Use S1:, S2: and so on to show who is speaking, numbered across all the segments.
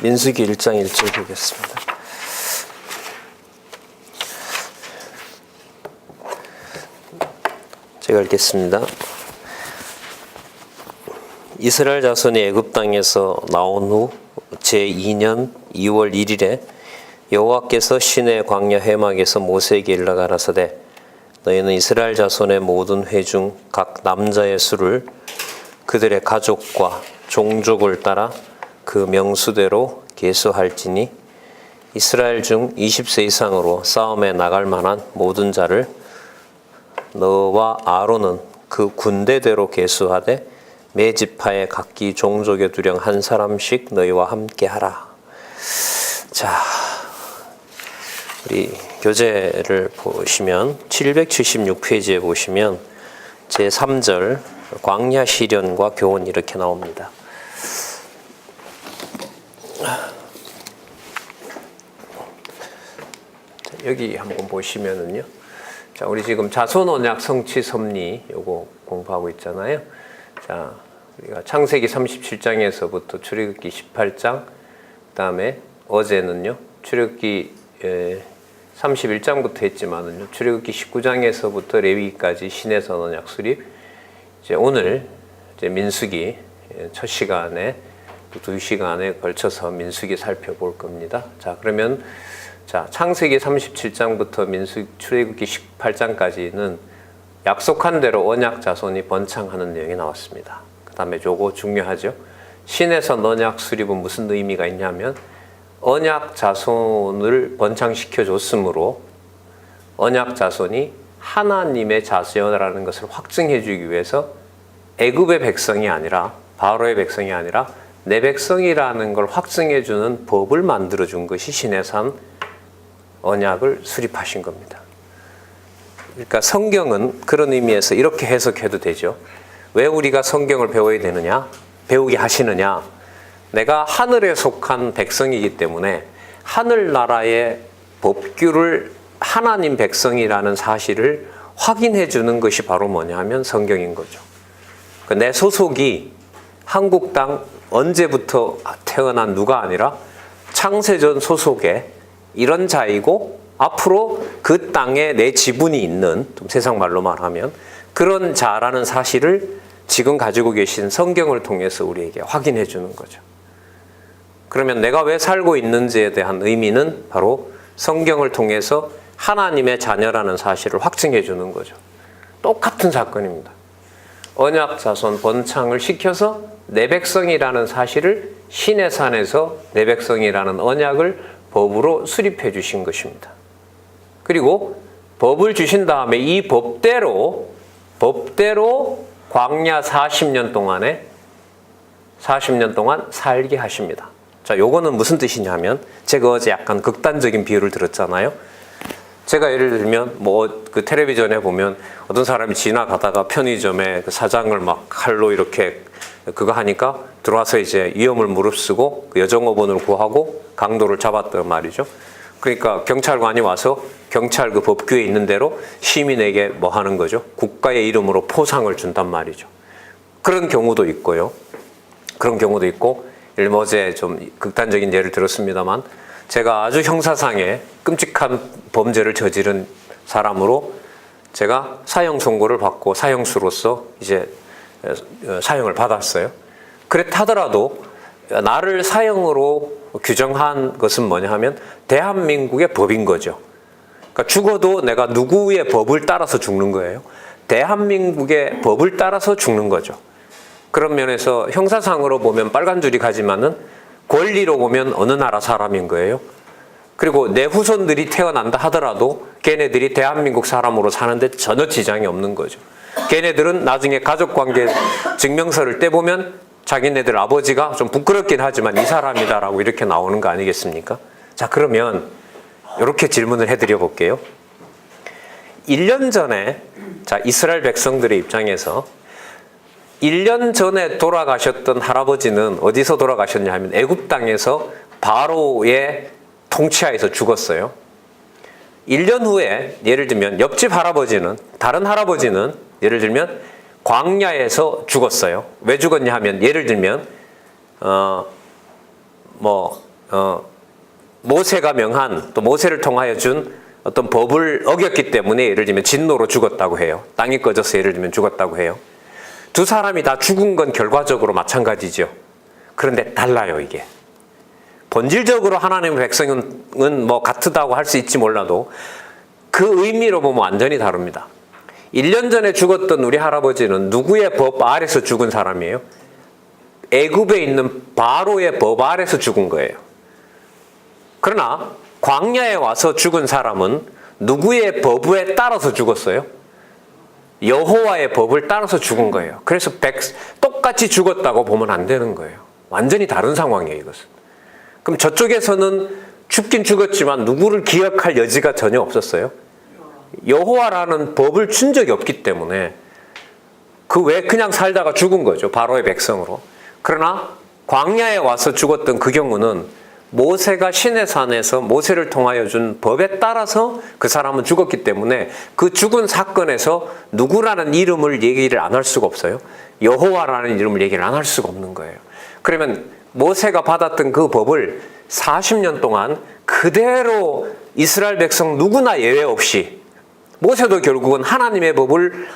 S1: 민수기 1장 1절 보겠습니다. 제가 읽겠습니다. 이스라엘 자손이 애굽 땅에서 나온 후 제2년 2월 1일에 여호와께서 시내 광야 회막에서 모세에게 일러 가라사대 너희는 이스라엘 자손의 모든 회 중 각 남자의 수를 그들의 가족과 종족을 따라 그 명수대로 계수할지니 이스라엘 중 20세 이상으로 싸움에 나갈 만한 모든 자를 너와 아론은 그 군대대로 계수하되 매 지파에 각기 종족에 두령 한 사람씩 너희와 함께 하라. 자, 우리 교재를 보시면 776페이지에 보시면 제3절 광야 시련과 교훈 이렇게 나옵니다. 여기 한번 보시면은요. 자, 우리 지금 자손 언약 성취 섭리 요거 공부하고 있잖아요. 자, 우리가 창세기 37장에서부터 출애굽기 18장, 그다음에 어제는요. 출애굽기 31장부터 했지만은요. 출애굽기 19장에서부터 레위기까지 시내산 언약 수립. 이제 오늘 이제 민수기 첫 시간에 2시간에 걸쳐서 민수기 살펴볼 겁니다. 자, 그러면 자, 창세기 37장부터 출애굽기 18장까지는 약속한 대로 언약 자손이 번창하는 내용이 나왔습니다. 그 다음에 요거 중요하죠. 신에서 언약 수립은 무슨 의미가 있냐면 언약 자손을 번창시켜 줬으므로 언약 자손이 하나님의 자손이라는 것을 확증해 주기 위해서 애굽의 백성이 아니라 바로의 백성이 아니라 내 백성이라는 걸 확증해 주는 법을 만들어 준 것이 시내산 언약을 수립하신 겁니다. 그러니까 성경은 그런 의미에서 이렇게 해석해도 되죠. 왜 우리가 성경을 배워야 되느냐? 배우게 하시느냐? 내가 하늘에 속한 백성이기 때문에 하늘나라의 법규를 하나님 백성이라는 사실을 확인해 주는 것이 바로 뭐냐 하면 성경인 거죠. 내 소속이 한국 땅 언제부터 태어난 누가 아니라 창세전 소속의 이런 자이고 앞으로 그 땅에 내 지분이 있는, 좀 세상 말로 말하면 그런 자라는 사실을 지금 가지고 계신 성경을 통해서 우리에게 확인해 주는 거죠. 그러면 내가 왜 살고 있는지에 대한 의미는 바로 성경을 통해서 하나님의 자녀라는 사실을 확증해 주는 거죠. 똑같은 사건입니다. 언약 자손 번창을 시켜서 내 백성이라는 사실을 시내산에서 내 백성이라는 언약을 법으로 수립해 주신 것입니다. 그리고 법을 주신 다음에 이 법대로 광야 40년 동안 살게 하십니다. 자, 요거는 무슨 뜻이냐면 제가 어제 약간 극단적인 비유를 들었잖아요. 제가 예를 들면 그 텔레비전에 보면 어떤 사람이 지나가다가 편의점에 그 사장을 막 칼로 이렇게 그거 하니까 들어와서 이제 위험을 무릅쓰고 그 여정업원을 구하고 강도를 잡았단 말이죠. 그러니까 경찰관이 와서 경찰 그 법규에 있는 대로 시민에게 뭐 하는 거죠? 국가의 이름으로 포상을 준단 말이죠. 그런 경우도 있고요. 그런 경우도 있고, 어제 좀 극단적인 예를 들었습니다만, 제가 아주 형사상의 끔찍한 범죄를 저지른 사람으로 제가 사형 선고를 받고 사형수로서 이제 사형을 받았어요. 그랬다 하더라도 나를 사형으로 규정한 것은 뭐냐 하면 대한민국의 법인 거죠. 그러니까 죽어도 내가 누구의 법을 따라서 죽는 거예요. 대한민국의 법을 따라서 죽는 거죠. 그런 면에서 형사상으로 보면 빨간 줄이 가지만은 권리로 보면 어느 나라 사람인 거예요. 그리고 내 후손들이 태어난다 하더라도 걔네들이 대한민국 사람으로 사는데 전혀 지장이 없는 거죠. 걔네들은 나중에 가족관계 증명서를 떼보면 자기네들 아버지가 좀 부끄럽긴 하지만 이 사람이다라고 이렇게 나오는 거 아니겠습니까? 자, 그러면 이렇게 질문을 해드려 볼게요. 1년 전에 자, 이스라엘 백성들의 입장에서 1년 전에 돌아가셨던 할아버지는 어디서 돌아가셨냐 하면 애굽 땅에서 바로의 통치하에서 죽었어요. 1년 후에 예를 들면 옆집 할아버지는, 다른 할아버지는 예를 들면 광야에서 죽었어요. 왜 죽었냐 하면 예를 들면 모세가 명한, 또 모세를 통하여 준 어떤 법을 어겼기 때문에 예를 들면 진노로 죽었다고 해요. 땅이 꺼져서 예를 들면 죽었다고 해요. 두 사람이 다 죽은 건 결과적으로 마찬가지죠. 그런데 달라요, 이게. 본질적으로 하나님의 백성은 뭐 같다고 할 수 있지 몰라도 그 의미로 보면 완전히 다릅니다. 1년 전에 죽었던 우리 할아버지는 누구의 법 아래서 죽은 사람이에요? 애굽에 있는 바로의 법 아래서 죽은 거예요. 그러나 광야에 와서 죽은 사람은 누구의 법에 따라서 죽었어요? 여호와의 법을 따라서 죽은 거예요. 그래서 똑같이 죽었다고 보면 안 되는 거예요. 완전히 다른 상황이에요, 이것은. 그럼 저쪽에서는 죽긴 죽었지만 누구를 기억할 여지가 전혀 없었어요. 여호와라는 법을 준 적이 없기 때문에 그 외에 그냥 살다가 죽은 거죠. 바로의 백성으로. 그러나 광야에 와서 죽었던 그 경우는 모세가 시내산에서 모세를 통하여 준 법에 따라서 그 사람은 죽었기 때문에 그 죽은 사건에서 누구라는 이름을 얘기를 안 할 수가 없어요. 여호와라는 이름을 얘기를 안 할 수가 없는 거예요. 그러면 모세가 받았던 그 법을 40년 동안 그대로 이스라엘 백성 누구나 예외 없이, 모세도 결국은 하나님의 법을,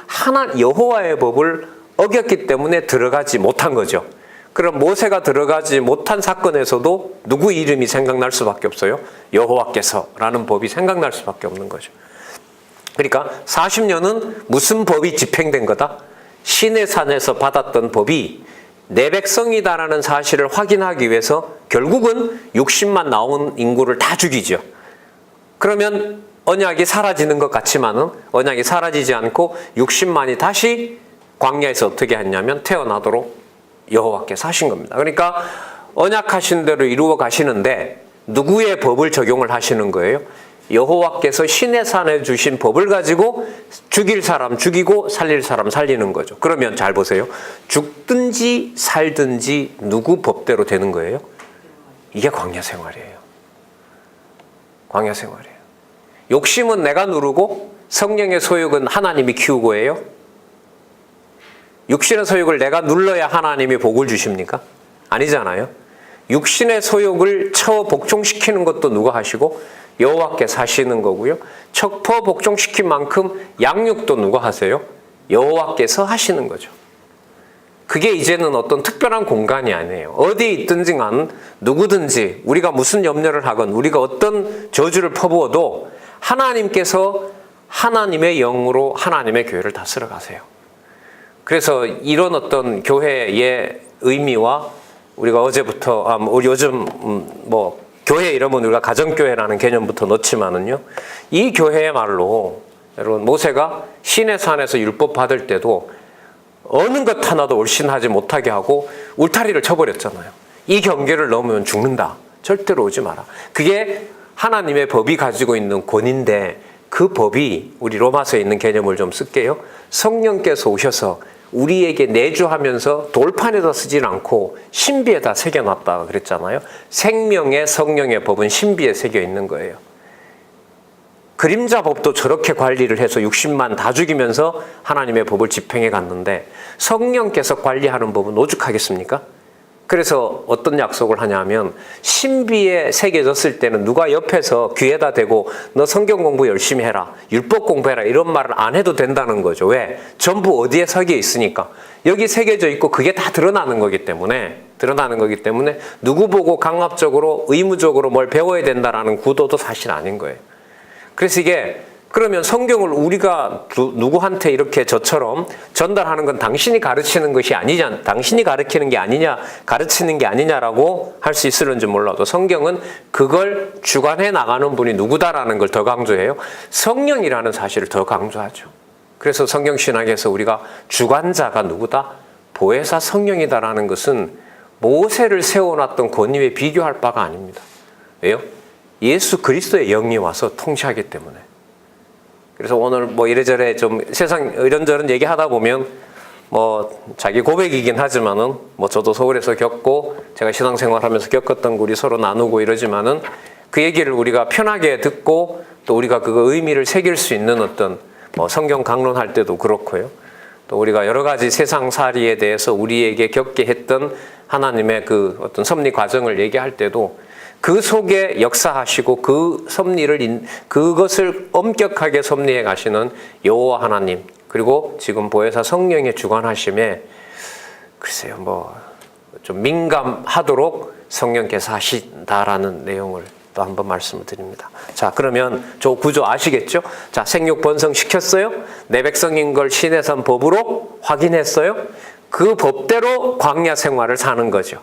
S1: 여호와의 법을 어겼기 때문에 들어가지 못한 거죠. 그럼 모세가 들어가지 못한 사건에서도 누구 이름이 생각날 수밖에 없어요? 여호와께서라는 법이 생각날 수밖에 없는 거죠. 그러니까 40년은 무슨 법이 집행된 거다? 시내산에서 받았던 법이 내 백성이다라는 사실을 확인하기 위해서 결국은 60만 나온 인구를 다 죽이죠. 그러면 언약이 사라지는 것 같지만은 언약이 사라지지 않고 60만이 다시 광야에서 어떻게 했냐면 태어나도록 여호와께서 하신 겁니다. 그러니까 언약하신 대로 이루어 가시는데 누구의 법을 적용을 하시는 거예요? 여호와께서 시내산에 주신 법을 가지고 죽일 사람 죽이고 살릴 사람 살리는 거죠. 그러면 잘 보세요. 죽든지 살든지 누구 법대로 되는 거예요? 이게 광야 생활이에요. 광야 생활이에요. 욕심은 내가 누르고 성령의 소욕은 하나님이 키우고예요. 육신의 소욕을 내가 눌러야 하나님이 복을 주십니까? 아니잖아요. 육신의 소욕을 처 복종시키는 것도 누가 하시고 여호와께서 하시는 거고요. 척퍼 복종시킨 만큼 양육도 누가 하세요? 여호와께서 하시는 거죠. 그게 이제는 어떤 특별한 공간이 아니에요. 어디에 있든지 간 누구든지 우리가 무슨 염려를 하건 우리가 어떤 저주를 퍼부어도 하나님께서 하나님의 영으로 하나님의 교회를 다스려 가세요. 그래서 이런 어떤 교회의 의미와 우리가 어제부터 우리 요즘 교회 이러면 우리가 가정교회라는 개념부터 넣지만은요, 이 교회의 말로 여러분 모세가 시내산에서 율법 받을 때도 어느 것 하나도 올신하지 못하게 하고 울타리를 쳐버렸잖아요. 이 경계를 넘으면 죽는다. 절대로 오지 마라. 그게 하나님의 법이 가지고 있는 권위인데 그 법이 우리 로마서에 있는 개념을 좀 쓸게요. 성령께서 오셔서 우리에게 내주하면서 돌판에다 쓰질 않고 신비에다 새겨놨다 그랬잖아요. 생명의 성령의 법은 신비에 새겨 있는 거예요. 그림자 법도 저렇게 관리를 해서 60만 다 죽이면서 하나님의 법을 집행해 갔는데 성령께서 관리하는 법은 오죽하겠습니까? 그래서 어떤 약속을 하냐면 신비에 새겨졌을 때는 누가 옆에서 귀에다 대고 너 성경 공부 열심히 해라, 율법 공부해라 이런 말을 안 해도 된다는 거죠. 왜? 전부 어디에 새겨 있으니까. 여기 새겨져 있고 그게 다 드러나는 거기 때문에 누구 보고 강압적으로 의무적으로 뭘 배워야 된다라는 구도도 사실 아닌 거예요. 그래서 이게 그러면 성경을 우리가 누구한테 이렇게 저처럼 전달하는 건 당신이 가르치는 것이 아니냐, 당신이 가르치는 게 아니냐, 가르치는 게 아니냐라고 할 수 있을는지 몰라도 성경은 그걸 주관해 나가는 분이 누구다라는 걸 더 강조해요. 성령이라는 사실을 더 강조하죠. 그래서 성경신학에서 우리가 주관자가 누구다? 보혜사 성령이다라는 것은 모세를 세워놨던 권위에 비교할 바가 아닙니다. 왜요? 예수 그리스도의 영이 와서 통치하기 때문에. 그래서 오늘 이래저래 좀 세상 이런저런 얘기하다 보면 자기 고백이긴 하지만은 저도 서울에서 겪고 제가 신앙생활하면서 겪었던 거 우리 서로 나누고 이러지만은 그 얘기를 우리가 편하게 듣고 또 우리가 그 의미를 새길 수 있는 어떤 성경 강론할 때도 그렇고요. 또 우리가 여러 가지 세상살이에 대해서 우리에게 겪게 했던 하나님의 그 어떤 섭리 과정을 얘기할 때도 그 속에 역사하시고 그 섭리를 그것을 엄격하게 섭리해 가시는 여호와 하나님, 그리고 지금 보혜사 성령의 주관하심에 글쎄요 뭐 좀 민감하도록 성령께서 하신다라는 내용을 또 한번 말씀을 드립니다. 자, 그러면 저 구조 아시겠죠? 자, 생육 번성시켰어요. 내 백성인 걸 신의 법으로 확인했어요. 그 법대로 광야 생활을 사는 거죠.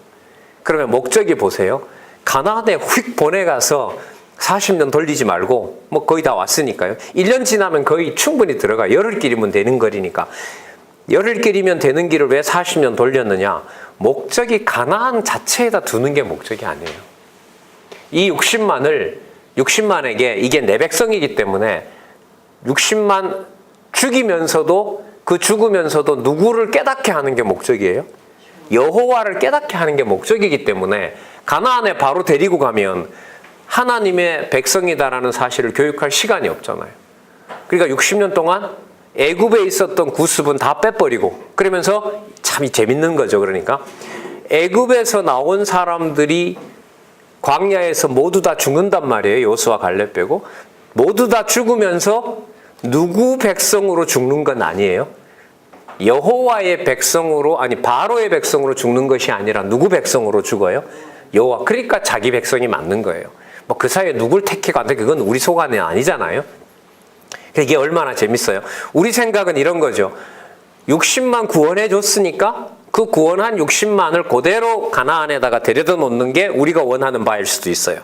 S1: 그러면 목적이 보세요. 가나안에 휙 보내가서 40년 돌리지 말고 뭐 거의 다 왔으니까요. 1년 지나면 거의 충분히 들어가. 열흘길이면 되는 거리니까. 열흘길이면 되는 길을 왜 40년 돌렸느냐? 목적이 가나안 자체에다 두는 게 목적이 아니에요. 이 60만에게 이게 내 백성이기 때문에 60만 죽이면서도 그 죽으면서도 누구를 깨닫게 하는 게 목적이에요? 여호와를 깨닫게 하는 게 목적이기 때문에 가나안에 바로 데리고 가면 하나님의 백성이다라는 사실을 교육할 시간이 없잖아요. 그러니까 60년 동안 애굽에 있었던 구습은 다 빼버리고 그러면서 참 재밌는 거죠. 그러니까 애굽에서 나온 사람들이 광야에서 모두 다 죽는단 말이에요. 여호수아 갈렙 빼고 모두 다 죽으면서 누구 백성으로 죽는 건 아니에요. 여호와의 백성으로 아니 바로의 백성으로 죽는 것이 아니라 누구 백성으로 죽어요? 여호와. 그러니까 자기 백성이 맞는 거예요. 뭐 그 사이에 누굴 택해가 그건 우리 소관이 아니잖아요. 이게 얼마나 재밌어요. 우리 생각은 이런 거죠. 60만 구원해 줬으니까 그 구원한 60만을 그대로 가나안에다가 데려다 놓는 게 우리가 원하는 바일 수도 있어요.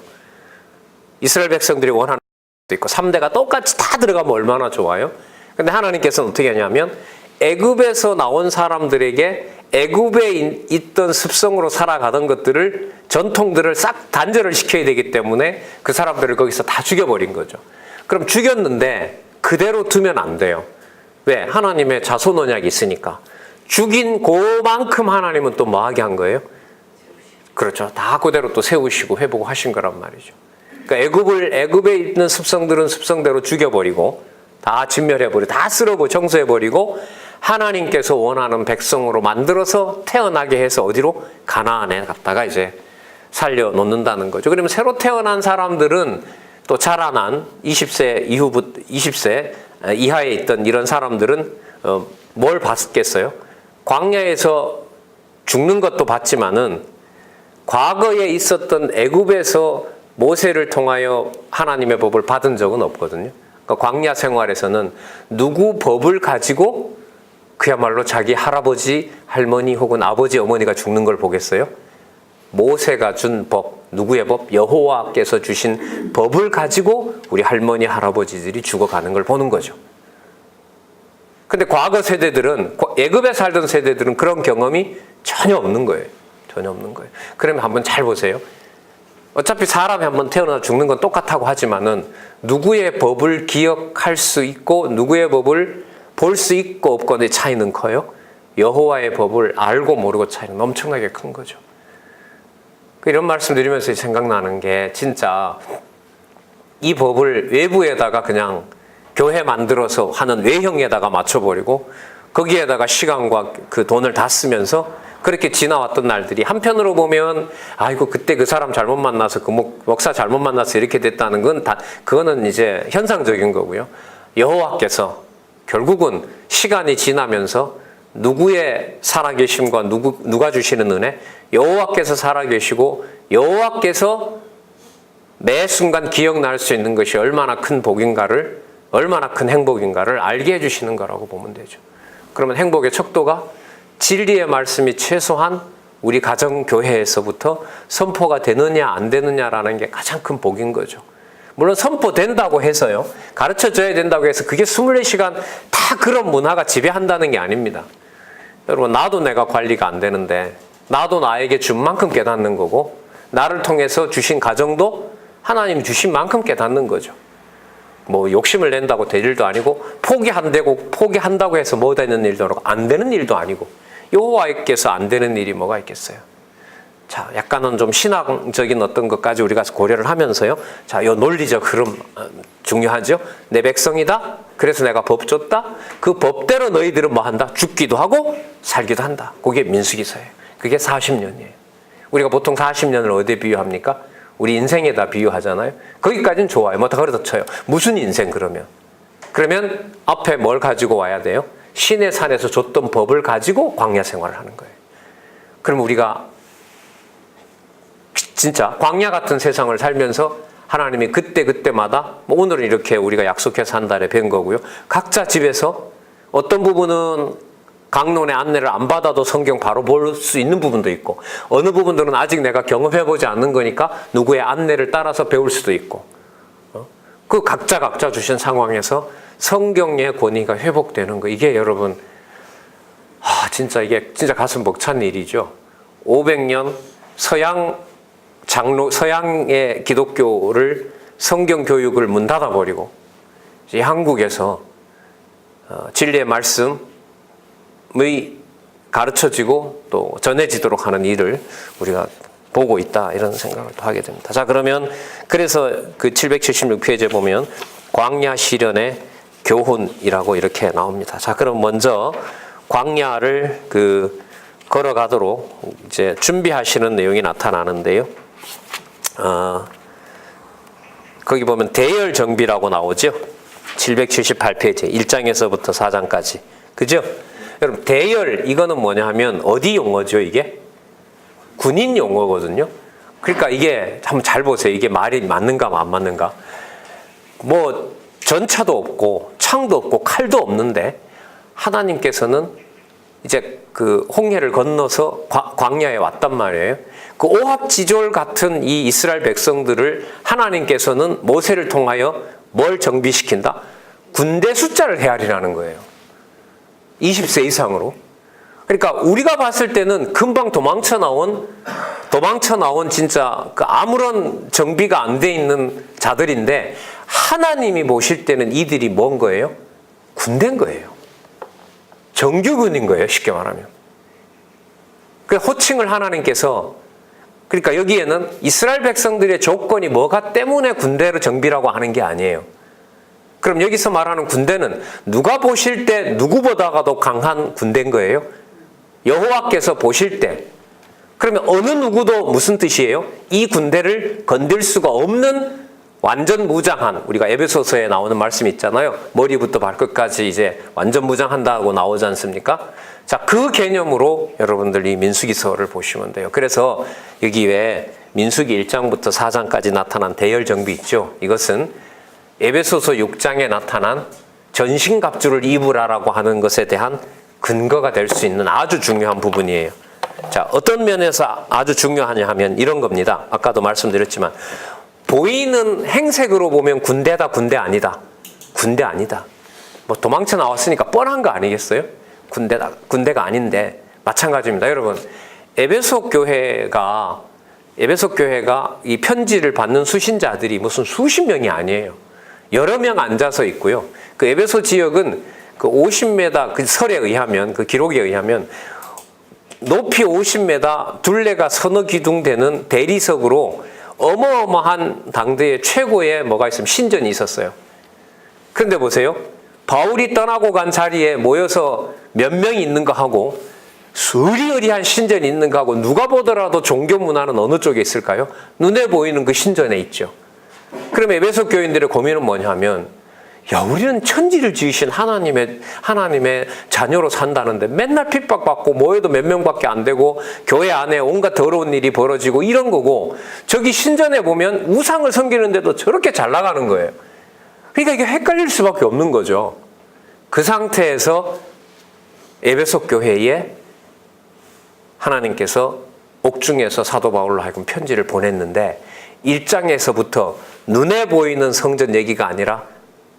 S1: 이스라엘 백성들이 원하는 수도 있고 3대가 똑같이 다 들어가면 얼마나 좋아요. 근데 하나님께서는 어떻게 하냐면 애굽에서 나온 사람들에게 애굽에 있던 습성으로 살아가던 것들을 전통들을 싹 단절을 시켜야 되기 때문에 그 사람들을 거기서 다 죽여버린 거죠. 그럼 죽였는데 그대로 두면 안 돼요. 왜? 하나님의 자손 언약이 있으니까. 죽인 그만큼 하나님은 또 뭐하게 한 거예요? 그렇죠. 다 그대로 또 세우시고 회복하신 거란 말이죠. 그러니까 애굽에 있는 습성들은 습성대로 죽여버리고 다 진멸해버리고 다 쓸어버리고 청소해버리고 하나님께서 원하는 백성으로 만들어서 태어나게 해서 어디로? 가나안에 갔다가 이제 살려놓는다는 거죠. 그러면 새로 태어난 사람들은 또 자라난 20세 이후부터 20세 이하에 있던 이런 사람들은 뭘 봤겠어요? 광야에서 죽는 것도 봤지만은 과거에 있었던 애굽에서 모세를 통하여 하나님의 법을 받은 적은 없거든요. 그러니까 광야 생활에서는 누구 법을 가지고 그야말로 자기 할아버지, 할머니 혹은 아버지, 어머니가 죽는 걸 보겠어요? 모세가 준 법, 누구의 법? 여호와께서 주신 법을 가지고 우리 할머니, 할아버지들이 죽어가는 걸 보는 거죠. 근데 과거 세대들은, 애굽에 살던 세대들은 그런 경험이 전혀 없는 거예요. 전혀 없는 거예요. 그러면 한번 잘 보세요. 어차피 사람이 한번 태어나 죽는 건 똑같다고 하지만은 누구의 법을 기억할 수 있고 누구의 법을 볼 수 있고 없고의 차이는 커요. 여호와의 법을 알고 모르고 차이는 엄청나게 큰 거죠. 이런 말씀 드리면서 생각나는 게 진짜 이 법을 외부에다가 그냥 교회 만들어서 하는 외형에다가 맞춰버리고 거기에다가 시간과 그 돈을 다 쓰면서 그렇게 지나왔던 날들이 한편으로 보면 아이고 그때 그 사람 잘못 만나서 그 목사 잘못 만나서 이렇게 됐다는 건 다 그거는 이제 현상적인 거고요. 여호와께서 결국은 시간이 지나면서 누구의 살아계심과 누가 주시는 은혜? 여호와께서 살아계시고 여호와께서 매 순간 기억날 수 있는 것이 얼마나 큰 복인가를 얼마나 큰 행복인가를 알게 해주시는 거라고 보면 되죠. 그러면 행복의 척도가 진리의 말씀이 최소한 우리 가정교회에서부터 선포가 되느냐 안 되느냐라는 게 가장 큰 복인 거죠. 물론 선포된다고 해서요. 가르쳐줘야 된다고 해서 그게 24시간 다 그런 문화가 지배한다는 게 아닙니다. 여러분 나도 내가 관리가 안 되는데 나도 나에게 준 만큼 깨닫는 거고 나를 통해서 주신 가정도 하나님 주신 만큼 깨닫는 거죠. 뭐 욕심을 낸다고 될 일도 아니고 포기한다고 해서 뭐 되는 일도 아니고 안 되는 일도 아니고 여호와께서 안 되는 일이 뭐가 있겠어요. 자, 약간은 좀 신앙적인 어떤 것까지 우리가 고려를 하면서요. 자, 이 논리적 흐름 중요하죠. 내 백성이다. 그래서 내가 법 줬다. 그 법대로 너희들은 뭐 한다? 죽기도 하고 살기도 한다. 그게 민수기서예요. 그게 40년이에요. 우리가 보통 40년을 어디에 비유합니까? 우리 인생에다 비유하잖아요. 거기까지는 좋아요. 뭐 다 그래도 쳐요. 무슨 인생 그러면? 그러면 앞에 뭘 가지고 와야 돼요? 신의 산에서 줬던 법을 가지고 광야 생활을 하는 거예요. 그럼 우리가 진짜 광야 같은 세상을 살면서 하나님이 그때마다 뭐 오늘은 이렇게 우리가 약속해서 한 달에 뵌 거고요. 각자 집에서 어떤 부분은 강론의 안내를 안 받아도 성경 바로 볼 수 있는 부분도 있고, 어느 부분들은 아직 내가 경험해보지 않는 거니까 누구의 안내를 따라서 배울 수도 있고, 그 각자 주신 상황에서 성경의 권위가 회복되는 거, 이게 여러분 이게 진짜 가슴 벅찬 일이죠. 500년 서양의 기독교를 성경 교육을 문 닫아버리고 이제 한국에서 진리의 말씀의 가르쳐지고 또 전해지도록 하는 일을 우리가 보고 있다, 이런 생각을 또 하게 됩니다. 자, 그러면 그래서 그 776페이지에 보면 광야 시련의 교훈이라고 이렇게 나옵니다. 자, 그럼 먼저 광야를 걸어가도록 이제 준비하시는 내용이 나타나는데요. 거기 보면 대열 정비라고 나오죠. 778페이지 1장에서부터 4장까지. 그죠? 여러분, 대열, 이거는 뭐냐 하면 어디 용어죠, 이게? 군인 용어거든요. 그러니까 이게 한번 잘 보세요. 이게 말이 맞는가 안 맞는가. 뭐 전차도 없고 창도 없고 칼도 없는데 하나님께서는 이제 그 홍해를 건너서 광야에 왔단 말이에요. 그 오합지졸 같은 이 이스라엘 백성들을 하나님께서는 모세를 통하여 뭘 정비시킨다? 군대 숫자를 헤아리라는 거예요. 20세 이상으로. 그러니까 우리가 봤을 때는 금방 도망쳐 나온 진짜 그 아무런 정비가 안 돼 있는 자들인데, 하나님이 보실 때는 이들이 뭔 거예요? 군대인 거예요. 정규군인 거예요, 쉽게 말하면. 그 호칭을 하나님께서, 그러니까 여기에는 이스라엘 백성들의 조건이 뭐가 때문에 군대를 정비라고 하는 게 아니에요. 그럼 여기서 말하는 군대는 누가 보실 때 누구보다가도 강한 군대인 거예요? 여호와께서 보실 때. 그러면 어느 누구도 무슨 뜻이에요? 이 군대를 건들 수가 없는 완전 무장한, 우리가 에베소서에 나오는 말씀 있잖아요. 머리부터 발끝까지 이제 완전 무장한다고 나오지 않습니까? 자, 그 개념으로 여러분들 이 민수기서를 보시면 돼요. 그래서 여기 왜 민수기 1장부터 4장까지 나타난 대열 정비 있죠. 이것은 에베소서 6장에 나타난 전신갑주를 입으라라고 하는 것에 대한 근거가 될 수 있는 아주 중요한 부분이에요. 자, 어떤 면에서 아주 중요하냐 하면 이런 겁니다. 아까도 말씀드렸지만 보이는 행색으로 보면 군대다, 군대 아니다. 군대 아니다. 뭐 도망쳐 나왔으니까 뻔한 거 아니겠어요? 군대가 아닌데 마찬가지입니다. 여러분, 에베소 교회가 이 편지를 받는 수신자들이 무슨 수십 명이 아니에요. 여러 명 앉아서 있고요. 그 에베소 지역은 그 50m, 그 설에 의하면, 그 기록에 의하면 높이 50m, 둘레가 서너 기둥 되는 대리석으로 어마어마한 당대의 최고의 뭐가 있으면 신전이 있었어요. 그런데 보세요. 바울이 떠나고 간 자리에 모여서 몇 명이 있는 거 하고 수리어리한 신전이 있는 거 하고 누가 보더라도 종교 문화는 어느 쪽에 있을까요? 눈에 보이는 그 신전에 있죠. 그럼 에베소 교인들의 고민은 뭐냐 하면, 야, 우리는 천지를 지으신 하나님의 자녀로 산다는데 맨날 핍박받고 모여도 몇 명밖에 안 되고 교회 안에 온갖 더러운 일이 벌어지고 이런 거고, 저기 신전에 보면 우상을 섬기는데도 저렇게 잘 나가는 거예요. 그러니까 이게 헷갈릴 수밖에 없는 거죠. 그 상태에서 에베소 교회에 하나님께서 옥중에서 사도 바울로 하여금 편지를 보냈는데 1장에서부터 눈에 보이는 성전 얘기가 아니라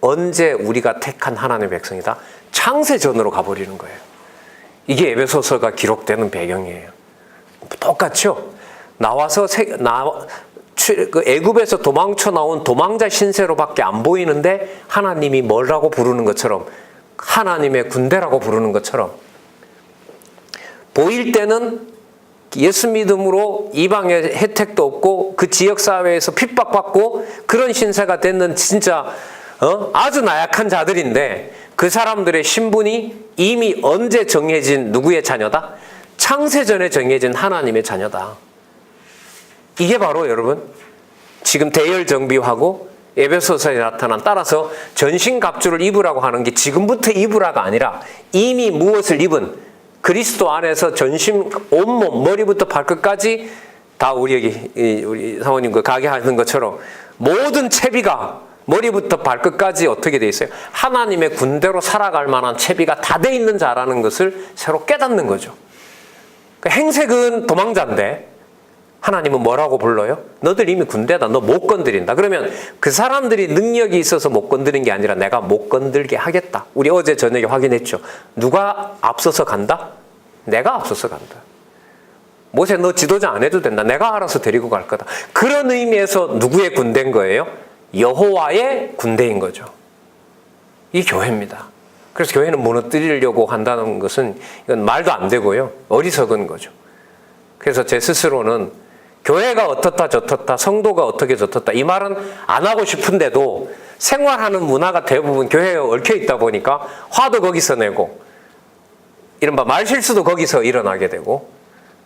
S1: 언제 우리가 택한 하나님의 백성이다? 창세전으로 가버리는 거예요. 이게 에베소서가 기록되는 배경이에요. 똑같죠? 나와서 그 애굽에서 도망쳐 나온 도망자 신세로밖에 안 보이는데 하나님이 뭐라고 부르는 것처럼, 하나님의 군대라고 부르는 것처럼, 보일 때는 예수 믿음으로 이방의 혜택도 없고 그 지역사회에서 핍박받고 그런 신세가 됐는 진짜 아주 나약한 자들인데, 그 사람들의 신분이 이미 언제 정해진 누구의 자녀다? 창세전에 정해진 하나님의 자녀다. 이게 바로 여러분 지금 대열정비하고 에베소서에 나타난, 따라서 전신갑주를 입으라고 하는 게 지금부터 입으라가 아니라 이미 무엇을 입은 그리스도 안에서 전신 온몸 머리부터 발끝까지 다 우리 여기 우리 사모님 그 가게 하는 것처럼 모든 채비가 머리부터 발끝까지 어떻게 돼 있어요? 하나님의 군대로 살아갈 만한 채비가 다 돼 있는 자라는 것을 새로 깨닫는 거죠. 그러니까 행색은 도망자인데 하나님은 뭐라고 불러요? 너들 이미 군대다. 너 못 건드린다. 그러면 그 사람들이 능력이 있어서 못 건드린 게 아니라 내가 못 건들게 하겠다. 우리 어제 저녁에 확인했죠. 누가 앞서서 간다? 내가 앞서서 간다. 모세 너 지도자 안 해도 된다. 내가 알아서 데리고 갈 거다. 그런 의미에서 누구의 군대인 거예요? 여호와의 군대인 거죠. 이 교회입니다. 그래서 교회는 무너뜨리려고 한다는 것은 이건 말도 안 되고요. 어리석은 거죠. 그래서 제 스스로는 교회가 어떻다 저떻다, 성도가 어떻게 저떻다 이 말은 안 하고 싶은데도 생활하는 문화가 대부분 교회에 얽혀 있다 보니까 화도 거기서 내고 이른바 말실수도 거기서 일어나게 되고,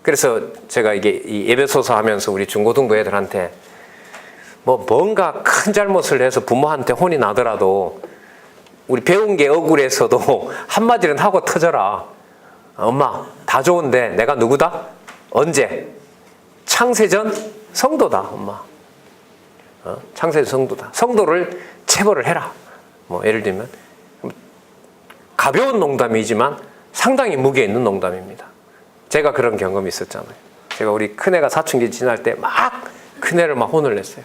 S1: 그래서 제가 이게 이 에베소서 하면서 우리 중고등부 애들한테 뭔가 큰 잘못을 해서 부모한테 혼이 나더라도 우리 배운 게 억울해서도 한마디는 하고 터져라. 엄마 다 좋은데 내가 누구다? 언제? 창세전 성도다. 엄마 창세전 성도다. 성도를 체벌을 해라. 예를 들면 가벼운 농담이지만 상당히 무게 있는 농담입니다. 제가 그런 경험이 있었잖아요. 제가 우리 큰애가 사춘기 지날 때 막 큰애를 막 혼을 냈어요.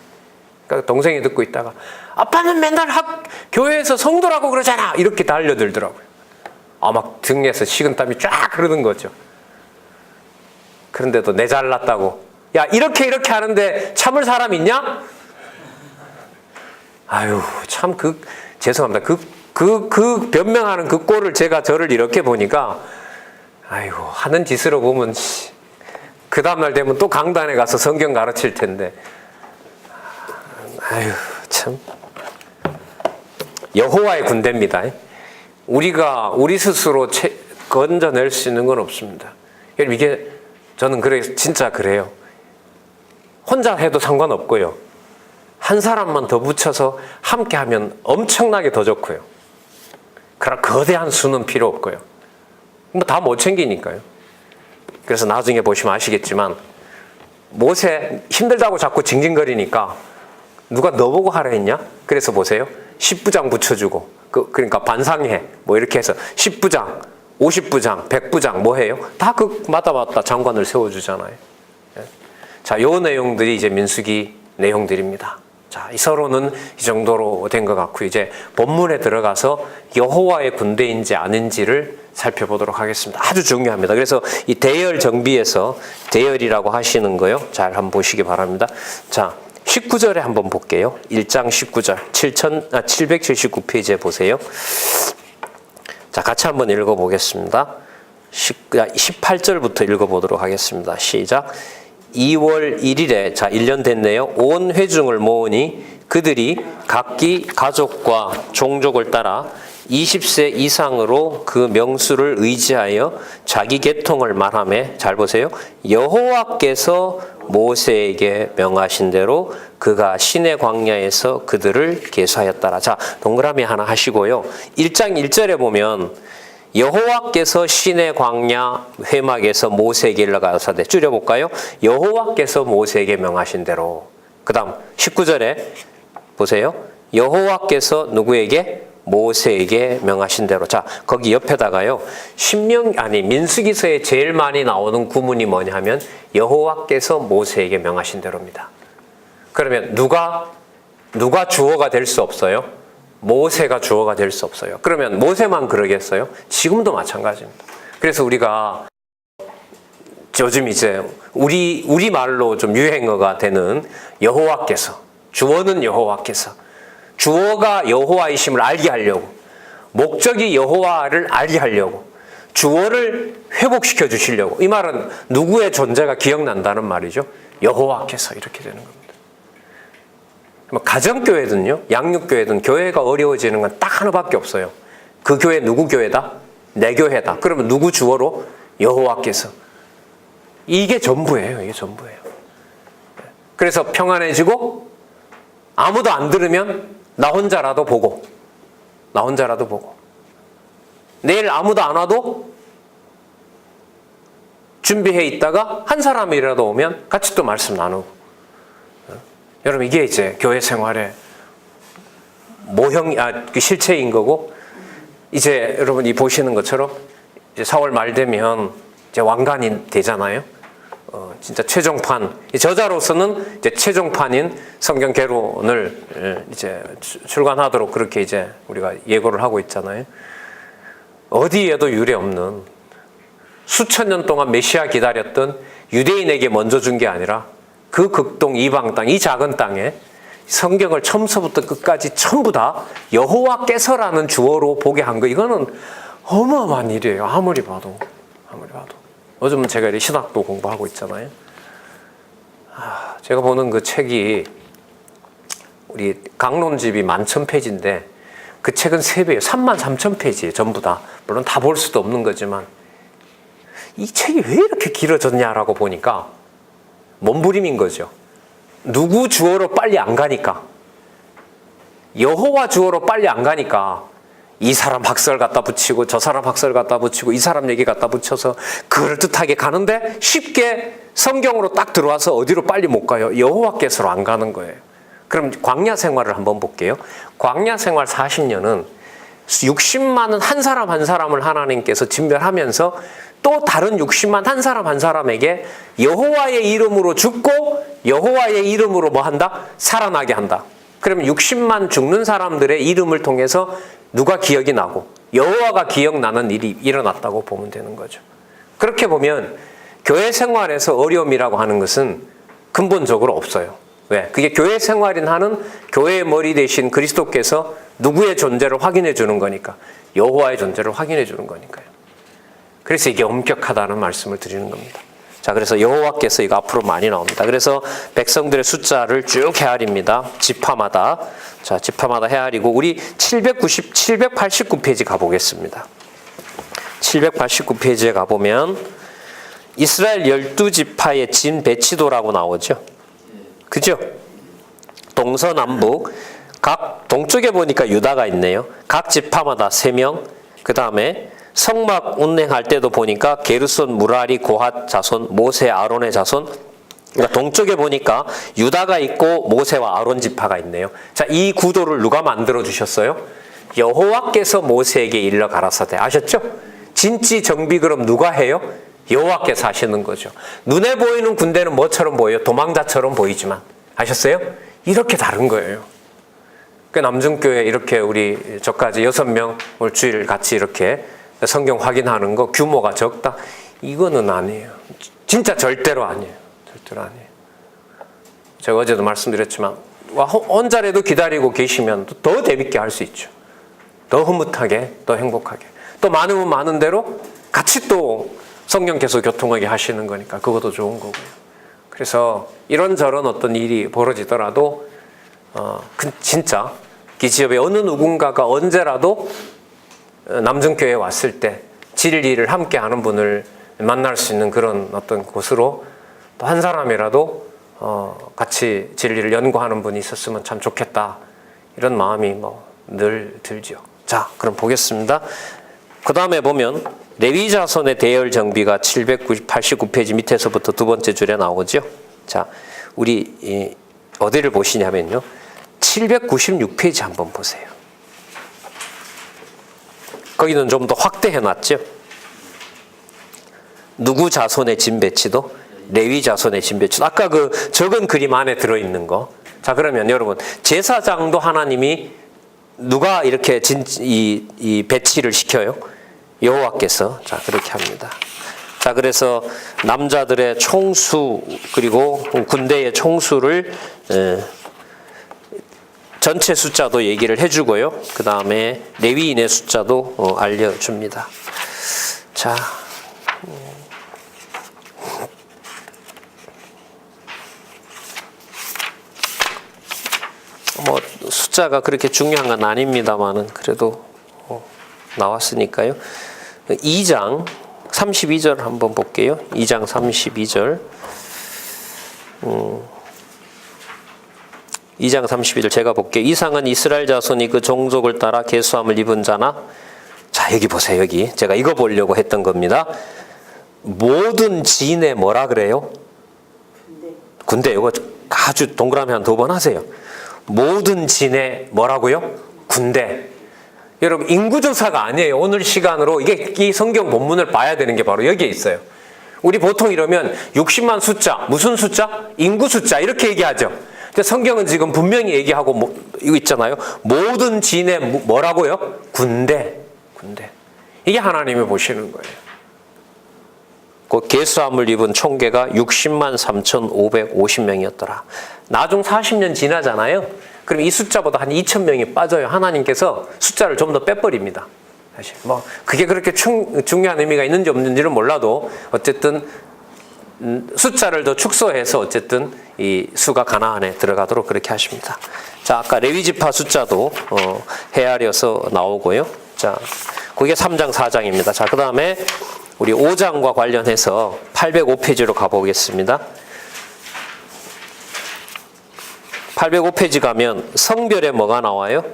S1: 그러니까 동생이 듣고 있다가 아빠는 맨날 교회에서 성도라고 그러잖아 이렇게 달려들더라고요. 막 등에서 식은땀이 쫙 흐르는 거죠. 그런데도 내 잘났다고 야 이렇게 하는데 참을 사람 있냐? 아유 참 죄송합니다. 그 변명하는 그 꼴을 제가 저를 이렇게 보니까 아이고 하는 짓으로 보면 그 다음날 되면 또 강단에 가서 성경 가르칠 텐데 아유 참 여호와의 군대입니다. 우리가 우리 스스로 건져낼 수 있는 건 없습니다. 이게 저는 진짜 그래요. 혼자 해도 상관없고요. 한 사람만 더 붙여서 함께 하면 엄청나게 더 좋고요. 그런 거대한 수는 필요 없고요. 다 못 챙기니까요. 그래서 나중에 보시면 아시겠지만 모세 힘들다고 자꾸 징징거리니까 누가 너 보고 하라 했냐? 그래서 보세요. 10부장 붙여주고 그러니까 반상회 이렇게 해서 10부장, 50부장, 100부장 뭐 해요? 다 마다 장관을 세워주잖아요. 자, 요 내용들이 이제 민수기 내용들입니다. 자, 이 서론은 이 정도로 된 것 같고 이제 본문에 들어가서 여호와의 군대인지 아닌지를 살펴보도록 하겠습니다. 아주 중요합니다. 그래서 이 대열 정비에서 대열이라고 하시는 거요. 잘 한번 보시기 바랍니다. 자, 19절에 한번 볼게요. 1장 19절 779페이지에 보세요. 자, 같이 한번 읽어보겠습니다. 18절부터 읽어보도록 하겠습니다. 시작. 2월 1일에 자 1년 됐네요. 온 회중을 모으니 그들이 각기 가족과 종족을 따라 20세 이상으로 그 명수를 의지하여 자기 계통을 말하며 잘 보세요. 여호와께서 모세에게 명하신 대로 그가 시내 광야에서 그들을 계수하였더라. 자, 동그라미 하나 하시고요. 1장 1절에 보면 여호와께서 시내 광야 회막에서 모세에게 일러가사대 줄여볼까요? 여호와께서 모세에게 명하신 대로. 그 다음 19절에 보세요. 여호와께서 누구에게? 모세에게 명하신 대로. 자, 거기 옆에다가요. 민수기서에 제일 많이 나오는 구문이 뭐냐 하면 여호와께서 모세에게 명하신 대로입니다. 그러면 누가 주어가 될 수 없어요? 모세가 주어가 될 수 없어요. 그러면 모세만 그러겠어요? 지금도 마찬가지입니다. 그래서 우리가 요즘 이제 우리 말로 좀 유행어가 되는 여호와께서, 주어는 여호와께서, 주어가 여호와이심을 알게 하려고, 목적이 여호와를 알게 하려고, 주어를 회복시켜 주시려고. 이 말은 누구의 존재가 기억난다는 말이죠. 여호와께서 이렇게 되는 겁니다. 가정교회든요, 양육교회든 교회가 어려워지는 건 딱 하나밖에 없어요. 그 교회 누구 교회다? 내 교회다. 그러면 누구 주어로? 여호와께서. 이게 전부예요. 이게 전부예요. 그래서 평안해지고 아무도 안 들으면 나 혼자라도 보고 내일 아무도 안 와도 준비해 있다가 한 사람이라도 오면 같이 또 말씀 나누고. 여러분 이게 이제 교회 생활의 그 실체인 거고, 이제 여러분이 보시는 것처럼 이제 4월 말 되면 이제 왕관이 되잖아요. 진짜 최종판, 저자로서는 이제 최종판인 성경 개론을 이제 출간하도록 그렇게 이제 우리가 예고를 하고 있잖아요. 어디에도 유례 없는, 수천 년 동안 메시아 기다렸던 유대인에게 먼저 준 게 아니라 그 극동 이방 땅, 이 작은 땅에 성경을 처음서부터 끝까지 전부 다 여호와께서라는 주어로 보게 한 거, 이거는 어마어마한 일이에요. 아무리 봐도. 요즘은 제가 이 신학도 공부하고 있잖아요. 제가 보는 그 책이 우리 강론집이 11,000페이지인데 그 책은 3배예요. 33,000페이지예요. 전부 다. 물론 다 볼 수도 없는 거지만 이 책이 왜 이렇게 길어졌냐라고 보니까 몸부림인 거죠. 누구 주어로 빨리 안 가니까, 여호와 주어로 빨리 안 가니까 이 사람 학설 갖다 붙이고 저 사람 학설 갖다 붙이고 이 사람 얘기 갖다 붙여서 그럴듯하게 가는데 쉽게 성경으로 딱 들어와서 어디로 빨리 못 가요. 여호와께서로 안 가는 거예요. 그럼 광야 생활을 한번 볼게요. 광야 생활 40년은 60만은 한 사람 한 사람을 하나님께서 진멸하면서 또 다른 60만 한 사람에게 여호와의 이름으로 죽고 여호와의 이름으로 뭐 한다? 살아나게 한다. 그러면 60만 죽는 사람들의 이름을 통해서 누가 기억이 나고 여호와가 기억나는 일이 일어났다고 보면 되는 거죠. 그렇게 보면 교회 생활에서 어려움이라고 하는 것은 근본적으로 없어요. 왜? 그게 교회 생활인 한은 교회의 머리 대신 그리스도께서 누구의 존재를 확인해 주는 거니까, 여호와의 존재를 확인해 주는 거니까요. 그래서 이게 엄격하다는 말씀을 드리는 겁니다. 자, 그래서 여호와께서 이거 앞으로 많이 나옵니다. 그래서 백성들의 숫자를 쭉 헤아립니다. 지파마다. 자, 지파마다 헤아리고 우리 789페이지 가보겠습니다. 789페이지에 가보면 이스라엘 12지파의 진 배치도라고 나오죠. 그죠? 동서남북 각 동쪽에 보니까 유다가 있네요. 각 지파마다 3명. 그 다음에 성막 운행할 때도 보니까 게르손, 무라리, 고핫 자손, 모세, 아론의 자손. 그러니까 동쪽에 보니까 유다가 있고 모세와 아론 지파가 있네요. 자, 이 구도를 누가 만들어 주셨어요? 여호와께서 모세에게 일러 가라사대. 아셨죠? 진지 정비 그럼 누가 해요? 여호와께서 하시는 거죠. 눈에 보이는 군대는 뭐처럼 보여요? 도망자처럼 보이지만. 아셨어요? 이렇게 다른 거예요. 그 남중교회 이렇게 우리 저까지 6명을 주일 같이 이렇게 성경 확인하는 거 규모가 적다? 이거는 아니에요. 진짜 절대로 아니에요. 절대로 아니에요. 제가 어제도 말씀드렸지만 혼자라도 기다리고 계시면 더 재밌게 할 수 있죠. 더 흐뭇하게, 더 행복하게. 또 많으면 많은 대로 같이 또 성경 계속 교통하게 하시는 거니까 그것도 좋은 거고요. 그래서 이런저런 어떤 일이 벌어지더라도 진짜 기지협의 어느 누군가가 언제라도 남중교회에 왔을 때 진리를 함께 하는 분을 만날 수 있는 그런 어떤 곳으로 또 한 사람이라도 같이 진리를 연구하는 분이 있었으면 참 좋겠다. 이런 마음이 늘 들죠. 자, 그럼 보겠습니다. 그 다음에 보면 레위 자손의 대열 정비가 789페이지 밑에서부터 두 번째 줄에 나오죠. 자, 우리 어디를 보시냐면요. 796페이지 한번 보세요. 거기는 좀 더 확대해 놨죠. 누구 자손의 진 배치도? 레위 자손의 진 배치도. 아까 그 적은 그림 안에 들어있는 거. 자, 그러면 여러분 제사장도 하나님이 누가 이렇게 이 배치를 시켜요? 여호와께서. 자, 그렇게 합니다. 자, 그래서 남자들의 총수 그리고 군대의 총수를 전체 숫자도 얘기를 해주고요. 그 다음에 레위인의 숫자도 알려줍니다. 자, 숫자가 그렇게 중요한 건 아닙니다만은 그래도 나왔으니까요. 2장 32절 한번 볼게요. 2장 32절. 2장 32절 제가 볼게요. 이상은 이스라엘 자손이 그 종족을 따라 계수함을 입은 자나. 자, 여기 보세요. 여기 제가 이거 보려고 했던 겁니다. 모든 지인의 뭐라 그래요? 군대. 이거 아주 동그라미 한 2번 하세요. 모든 지인의 뭐라고요? 군대. 여러분, 인구조사가 아니에요. 오늘 시간으로 이 성경 본문을 봐야 되는 게 바로 여기에 있어요. 우리 보통 이러면 60만 숫자, 무슨 숫자? 인구 숫자 이렇게 얘기하죠. 근데 성경은 지금 분명히 얘기하고 이거 있잖아요. 모든 지인의 뭐라고요? 군대. 이게 하나님이 보시는 거예요. 그 계수함을 입은 총계가 60만 3,550명이었더라. 나중 40년 지나잖아요. 그럼 이 숫자보다 한 2,000명이 빠져요. 하나님께서 숫자를 좀 더 빼버립니다. 사실 그게 그렇게 중요한 의미가 있는지 없는지는 몰라도 어쨌든 숫자를 더 축소해서 어쨌든 이 수가 가나안에 들어가도록 그렇게 하십니다. 자, 아까 레위지파 숫자도 헤아려서 나오고요. 자, 그게 3장 4장입니다. 자, 그 다음에 우리 5장과 관련해서 805페이지로 가보겠습니다. 805페이지 가면 성별에 뭐가 나와요?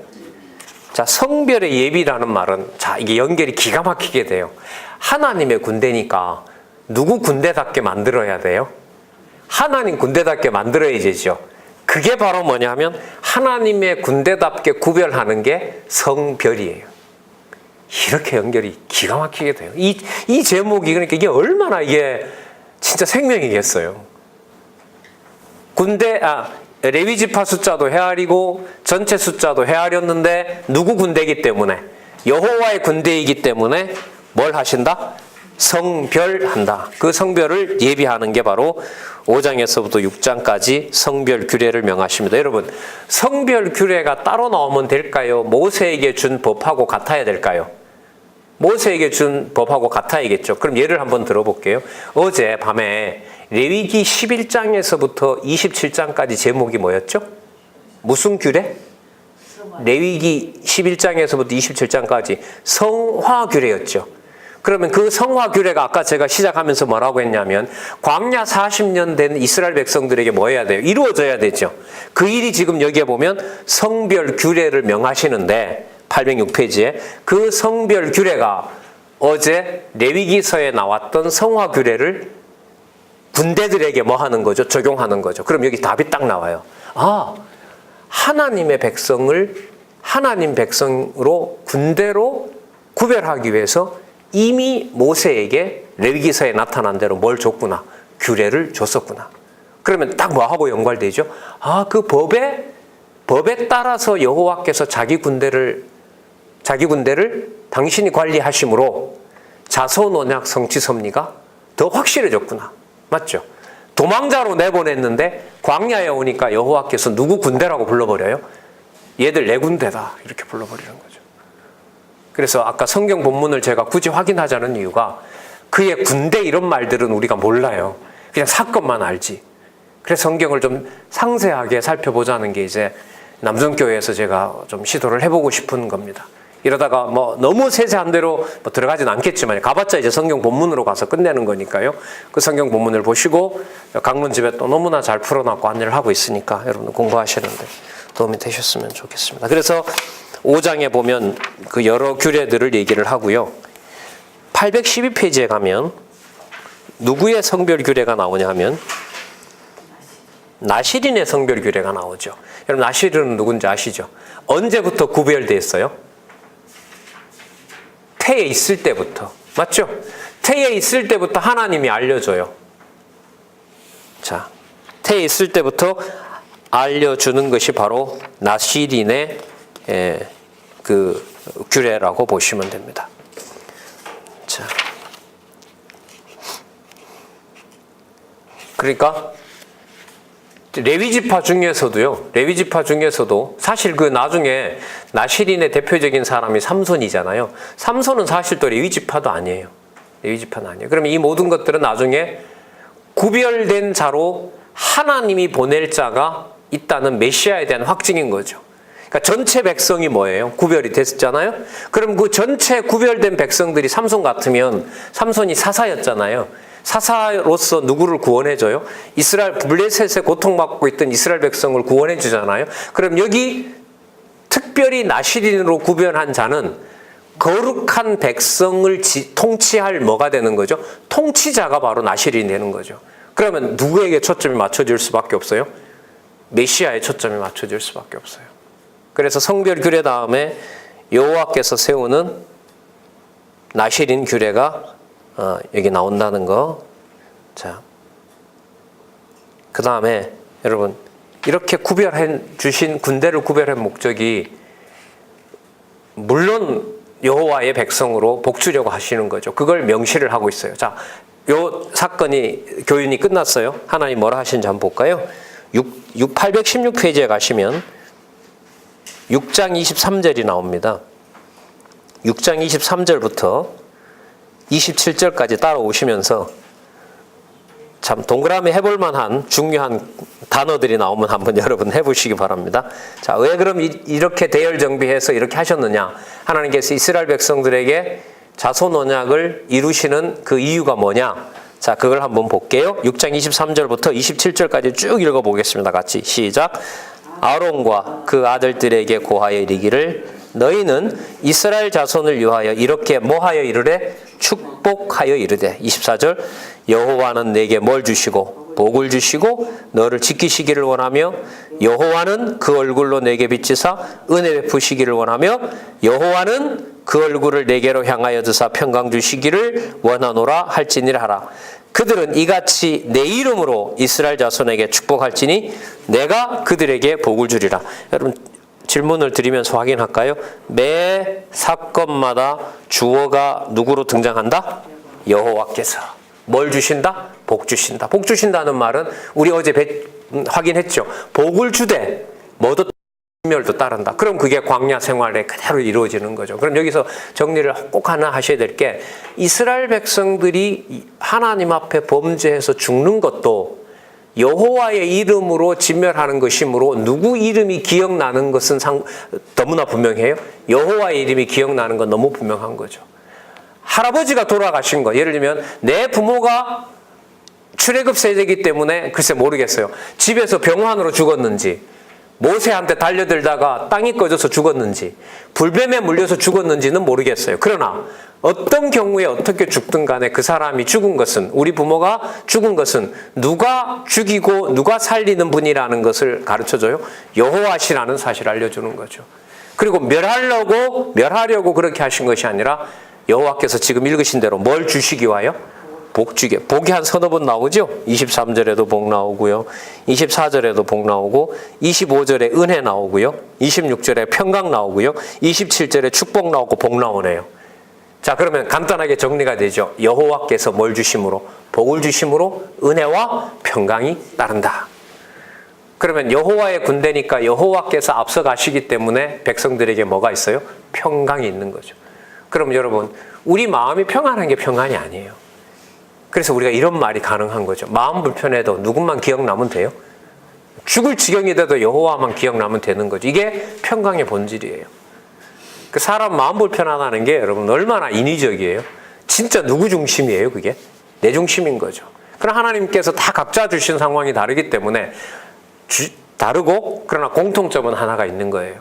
S1: 자, 성별의 예비라는 말은, 자, 이게 연결이 기가 막히게 돼요. 하나님의 군대니까 누구 군대답게 만들어야 돼요? 하나님 군대답게 만들어야 되죠. 그게 바로 뭐냐면 하나님의 군대답게 구별하는 게 성별이에요. 이렇게 연결이 기가 막히게 돼요. 이 제목이 그러니까 이게 얼마나 이게 진짜 생명이겠어요. 레위지파 숫자도 헤아리고 전체 숫자도 헤아렸는데 누구 군대이기 때문에? 여호와의 군대이기 때문에 뭘 하신다? 성별한다. 그 성별을 예비하는 게 바로 5장에서부터 6장까지 성별 규례를 명하십니다. 여러분, 성별 규례가 따로 나오면 될까요? 모세에게 준 법하고 같아야 될까요? 모세에게 준 법하고 같아야겠죠. 그럼 예를 한번 들어볼게요. 어제 밤에 레위기 11장에서부터 27장까지 제목이 뭐였죠? 무슨 규례? 레위기 11장에서부터 27장까지 성화 규례였죠. 그러면 그 성화 규례가 아까 제가 시작하면서 뭐라고 했냐면 광야 40년 된 이스라엘 백성들에게 뭐 해야 돼요? 이루어져야 되죠. 그 일이 지금 여기에 보면 성별 규례를 명하시는데 806페이지에 그 성별 규례가 어제 레위기서에 나왔던 성화 규례를 군대들에게 뭐 하는 거죠? 적용하는 거죠. 그럼 여기 답이 딱 나와요. 아, 하나님의 백성을 하나님 백성으로 군대로 구별하기 위해서 이미 모세에게 레위기서에 나타난 대로 뭘 줬구나. 규례를 줬었구나. 그러면 딱 뭐하고 연관되죠? 아, 그 법에 따라서 여호와께서 자기 군대를 당신이 관리하심으로 자손 언약 성취 섭리가 더 확실해졌구나. 맞죠? 도망자로 내보냈는데 광야에 오니까 여호와께서 누구 군대라고 불러버려요? 얘들 내 군대다. 이렇게 불러버리는 거죠. 그래서 아까 성경 본문을 제가 굳이 확인하자는 이유가 그의 군대 이런 말들은 우리가 몰라요. 그냥 사건만 알지. 그래서 성경을 좀 상세하게 살펴보자는 게 이제 남성교회에서 제가 좀 시도를 해보고 싶은 겁니다. 이러다가 너무 세세한 대로 들어가진 않겠지만 가봤자 이제 성경 본문으로 가서 끝내는 거니까요. 그 성경 본문을 보시고 강론집에 또 너무나 잘 풀어놨고 안내를 하고 있으니까 여러분 공부하시는데 도움이 되셨으면 좋겠습니다. 그래서 5장에 보면 그 여러 규례들을 얘기를 하고요. 812페이지에 가면 누구의 성별 규례가 나오냐 하면 나실인의 성별 규례가 나오죠. 여러분 나실인은 누군지 아시죠? 언제부터 구별됐어요? 태에 있을 때부터. 맞죠? 태에 있을 때부터 하나님이 알려줘요. 자, 태에 있을 때부터 알려주는 것이 바로 나실인의 그 규례라고 보시면 됩니다. 자, 그러니까 레위지파 중에서도 사실 그 나중에 나실인의 대표적인 사람이 삼손이잖아요. 삼손은 사실 또 레위지파도 아니에요. 레위지파는 아니에요. 그러면 이 모든 것들은 나중에 구별된 자로 하나님이 보낼 자가 있다는 메시아에 대한 확증인 거죠. 그러니까 전체 백성이 뭐예요? 구별이 됐잖아요. 그럼 그 전체 구별된 백성들이 삼손 같으면 삼손이 사사였잖아요. 사사로서 누구를 구원해줘요? 이스라엘 블레셋에 고통받고 있던 이스라엘 백성을 구원해주잖아요. 그럼 여기 특별히 나시린으로 구별한 자는 거룩한 백성을 통치할 뭐가 되는 거죠? 통치자가 바로 나시린이 되는 거죠. 그러면 누구에게 초점이 맞춰질 수밖에 없어요? 메시아에 초점이 맞춰질 수밖에 없어요. 그래서 성별 규례 다음에 여호와께서 세우는 나시린 규례가 여기 나온다는 거. 자, 그 다음에 여러분 이렇게 구별해 주신 군대를 구별한 목적이 물론 여호와의 백성으로 복주려고 하시는 거죠. 그걸 명시를 하고 있어요. 자, 요 사건이 교훈이 끝났어요. 하나님 뭐라 하시는지 한번 볼까요? 816페이지에 가시면 6장 23절이 나옵니다. 6장 23절부터 27절까지 따라오시면서 참 동그라미 해볼 만한 중요한 단어들이 나오면 한번 여러분 해보시기 바랍니다. 자, 왜 그럼 이렇게 대열 정비해서 이렇게 하셨느냐? 하나님께서 이스라엘 백성들에게 자손 언약을 이루시는 그 이유가 뭐냐? 자, 그걸 한번 볼게요. 6장 23절부터 27절까지 쭉 읽어보겠습니다. 같이 시작. 아론과 그 아들들에게 고하여 이르기를 너희는 이스라엘 자손을 위하여 이렇게 뭐하여 이르래? 축복하여 이르되. 24절 여호와는 내게 뭘 주시고 복을 주시고 너를 지키시기를 원하며 여호와는 그 얼굴로 내게 비치사 은혜 베푸시기를 원하며 여호와는 그 얼굴을 내게로 향하여 드사 평강 주시기를 원하노라 할지니라 하라. 그들은 이같이 내 이름으로 이스라엘 자손에게 축복할지니 내가 그들에게 복을 주리라. 여러분 질문을 드리면서 확인할까요? 매 사건마다 주어가 누구로 등장한다? 여호와께서. 뭘 주신다? 복 주신다. 복 주신다는 말은 우리 어제 확인했죠. 복을 주되 뭐도 멸도 따른다. 그럼 그게 광야 생활에 그대로 이루어지는 거죠. 그럼 여기서 정리를 꼭 하나 하셔야 될 게 이스라엘 백성들이 하나님 앞에 범죄해서 죽는 것도 여호와의 이름으로 진멸하는 것이므로 누구 이름이 기억나는 것은 너무나 분명해요. 여호와의 이름이 기억나는 건 너무 분명한 거죠. 할아버지가 돌아가신 거, 예를 들면 내 부모가 출애굽 세대이기 때문에 글쎄 모르겠어요. 집에서 병환으로 죽었는지, 모세한테 달려들다가 땅이 꺼져서 죽었는지, 불뱀에 물려서 죽었는지는 모르겠어요. 그러나 어떤 경우에 어떻게 죽든 간에 그 사람이 죽은 것은, 우리 부모가 죽은 것은 누가 죽이고 누가 살리는 분이라는 것을 가르쳐줘요. 여호와시라는 사실을 알려주는 거죠. 그리고 멸하려고 그렇게 하신 것이 아니라 여호와께서 지금 읽으신 대로 뭘 주시기 위하여? 복 주게. 복이 한 서너 번 나오죠? 23절에도 복 나오고요. 24절에도 복 나오고 25절에 은혜 나오고요. 26절에 평강 나오고요. 27절에 축복 나오고 복 나오네요. 자, 그러면 간단하게 정리가 되죠. 여호와께서 뭘 주심으로? 복을 주심으로 은혜와 평강이 따른다. 그러면 여호와의 군대니까 여호와께서 앞서 가시기 때문에 백성들에게 뭐가 있어요? 평강이 있는 거죠. 그럼 여러분, 우리 마음이 평안한 게 평안이 아니에요. 그래서 우리가 이런 말이 가능한 거죠. 마음 불편해도 누군만 기억나면 돼요? 죽을 지경이 돼도 여호와만 기억나면 되는 거죠. 이게 평강의 본질이에요. 그 사람 마음 불편하다는 게 여러분 얼마나 인위적이에요. 진짜 누구 중심이에요, 그게? 내 중심인 거죠. 그럼 하나님께서 다 각자 주신 상황이 다르기 때문에 다르고 그러나 공통점은 하나가 있는 거예요.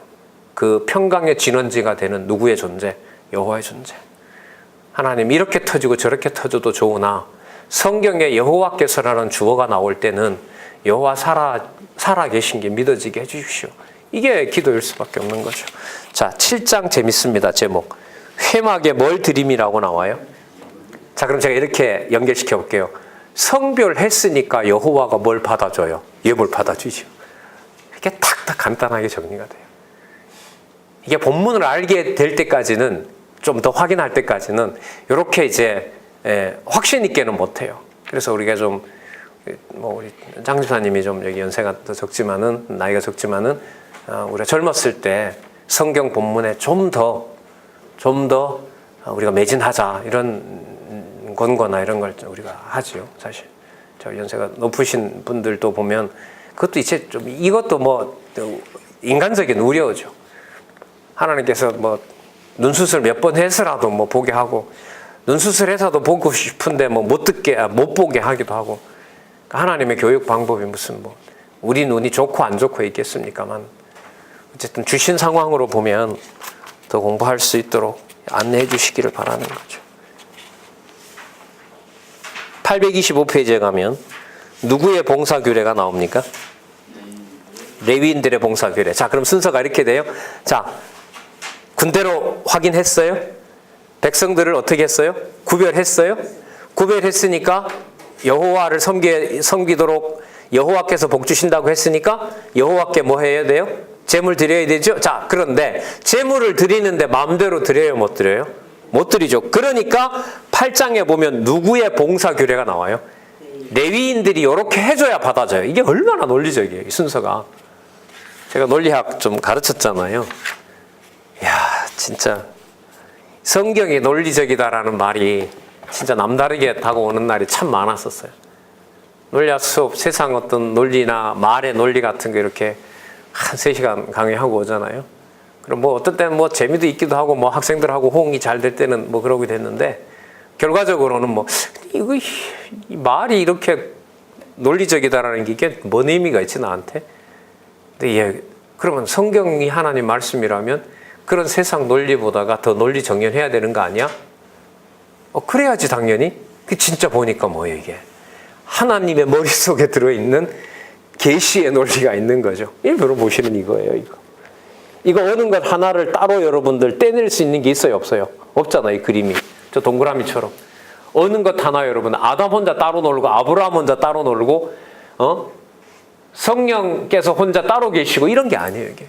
S1: 그 평강의 진원지가 되는 누구의 존재? 여호와의 존재. 하나님 이렇게 터지고 저렇게 터져도 좋으나 성경에 여호와께서라는 주어가 나올 때는 여호와 살아 계신 게 믿어지게 해주십시오. 이게 기도일 수밖에 없는 거죠. 자, 7장 재밌습니다. 제목. 회막에 뭘 드림이라고 나와요? 자, 그럼 제가 이렇게 연결시켜 볼게요. 성별했으니까 여호와가 뭘 받아줘요? 예물 받아주죠. 이렇게 탁탁 간단하게 정리가 돼요. 이게 본문을 알게 될 때까지는 좀 더 확인할 때까지는 이렇게 이제 확신 있게는 못해요. 그래서 우리가 좀 우리 장 집사님이 좀 여기 연세가 더 적지만은 나이가 적지만은 우리가 젊었을 때 성경 본문에 좀 더 우리가 매진하자 이런 권고나 이런 걸 우리가 하지요. 사실 저 연세가 높으신 분들도 보면 그것도 이제 좀 이것도 뭐 인간적인 우려죠. 하나님께서 뭐 눈수술 몇 번 해서라도 뭐 보게 하고, 눈수술해서도 보고 싶은데 뭐 못 보게 하기도 하고. 하나님의 교육 방법이 무슨 뭐 우리 눈이 좋고 안 좋고 있겠습니까만, 어쨌든 주신 상황으로 보면 더 공부할 수 있도록 안내해 주시기를 바라는 거죠. 825페이지에 가면 누구의 봉사규례가 나옵니까? 레위인들의 봉사규례. 자, 그럼 순서가 이렇게 돼요. 자, 군대로 확인했어요? 백성들을 어떻게 했어요? 구별했어요? 구별했으니까 여호와를 섬기도록 여호와께서 복 주신다고 했으니까 여호와께 뭐 해야 돼요? 제물 드려야 되죠? 자, 그런데 제물을 드리는데 마음대로 드려요? 못 드려요? 못 드리죠. 그러니까 8장에 보면 누구의 봉사규례가 나와요? 레위인들이 이렇게 해줘야 받아져요. 이게 얼마나 논리적이에요, 이 순서가. 제가 논리학 좀 가르쳤잖아요. 이야, 진짜 성경이 논리적이다라는 말이 진짜 남다르게 다가오는 날이 참 많았었어요. 논리학 수업, 세상 어떤 논리나 말의 논리 같은 거 이렇게 한 3시간 강의하고 오잖아요. 그럼 뭐 어떤 때는 뭐 재미도 있기도 하고 뭐 학생들하고 호응이 잘 될 때는 뭐 그러게 됐는데, 결과적으로는 뭐 이거 이 말이 이렇게 논리적이다라는 게 이게 뭔 의미가 있지 나한테? 근데 예, 그러면 성경이 하나님 말씀이라면 그런 세상 논리보다가 더 논리 정연해야 되는 거 아니야? 그래야지 당연히. 그 진짜 보니까 뭐예요 이게? 하나님의 머릿속에 들어있는 계시의 논리가 있는 거죠. 일부러 보시는 이거예요, 이거. 이거 어느 것 하나를 따로 여러분들 떼낼 수 있는 게 있어요, 없어요? 없잖아요, 이 그림이. 저 동그라미처럼. 어느 것 하나 여러분, 아담 혼자 따로 놀고, 아브라함 혼자 따로 놀고, 성령께서 혼자 따로 계시고, 이런 게 아니에요, 이게.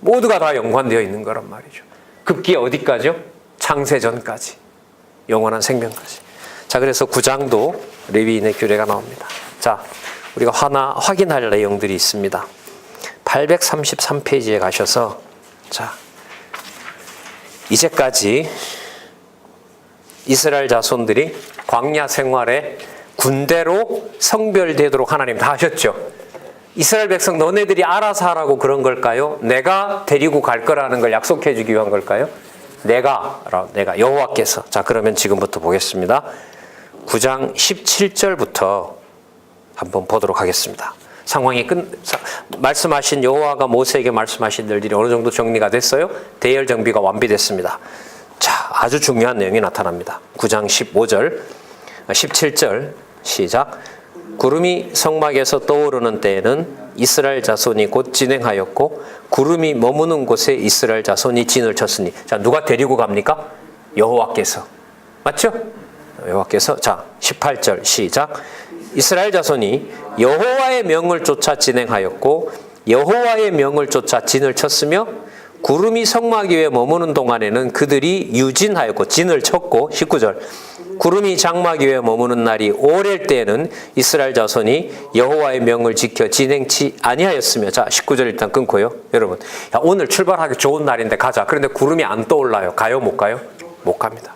S1: 모두가 다 연관되어 있는 거란 말이죠. 급기야 어디까지요? 창세전까지. 영원한 생명까지. 자, 그래서 9장도 레위인의 규례가 나옵니다. 자, 우리가 하나 확인할 내용들이 있습니다. 833페이지에 가셔서, 자, 이제까지 이스라엘 자손들이 광야 생활에 군대로 성별되도록 하나님 다 하셨죠. 이스라엘 백성 너네들이 알아서 하라고 그런 걸까요? 내가 데리고 갈 거라는 걸 약속해 주기 위한 걸까요? 내가 여호와께서. 자, 그러면 지금부터 보겠습니다. 9장 17절부터 한번 보도록 하겠습니다. 상황이 말씀하신 여호와가 모세에게 말씀하신 일들이 어느 정도 정리가 됐어요? 대열 정비가 완비됐습니다. 자, 아주 중요한 내용이 나타납니다. 9장 17절 시작. 구름이 성막에서 떠오르는 때에는 이스라엘 자손이 곧 진행하였고 구름이 머무는 곳에 이스라엘 자손이 진을 쳤으니. 자, 누가 데리고 갑니까? 여호와께서. 맞죠? 여호와께서. 자, 18절 시작. 이스라엘 자손이 여호와의 명을 쫓아 진행하였고 여호와의 명을 쫓아 진을 쳤으며 구름이 성막 위에 머무는 동안에는 그들이 유진하였고 진을 쳤고. 19절. 구름이 장막 위에 머무는 날이 오랠 때에는 이스라엘 자손이 여호와의 명을 지켜 진행치 아니하였으며. 자, 19절 일단 끊고요. 여러분, 야, 오늘 출발하기 좋은 날인데 가자. 그런데 구름이 안 떠올라요. 가요, 못 가요? 못 갑니다.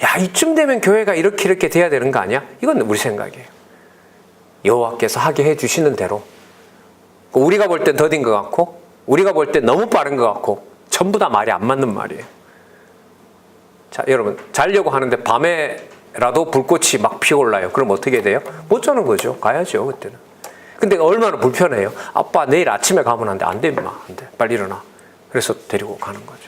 S1: 야, 이쯤 되면 교회가 이렇게 돼야 되는 거 아니야? 이건 우리 생각이에요. 여호와께서 하게 해주시는 대로. 우리가 볼 땐 더딘 것 같고 우리가 볼 땐 너무 빠른 것 같고 전부 다 말이 안 맞는 말이에요. 자, 여러분, 자려고 하는데 밤에라도 불꽃이 막 피어올라요. 그럼 어떻게 돼요? 못 자는 거죠. 가야죠, 그때는. 근데 얼마나 불편해요. 아빠 내일 아침에 가면 안 돼. 안 돼, 임마. 안 돼. 빨리 일어나. 그래서 데리고 가는 거죠.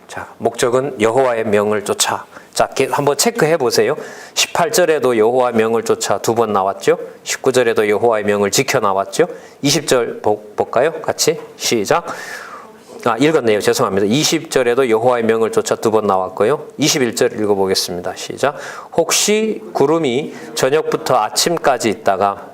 S1: 자, 목적은 여호와의 명을 쫓아. 자, 한번 체크해 보세요. 18절에도 여호와의 명을 쫓아 2번 나왔죠. 19절에도 여호와의 명을 지켜 나왔죠. 20절 볼까요? 같이 시작. 읽었네요. 죄송합니다. 20절에도 여호와의 명을 쫓아 2번 나왔고요. 21절 읽어보겠습니다. 시작. 혹시 구름이 저녁부터 아침까지 있다가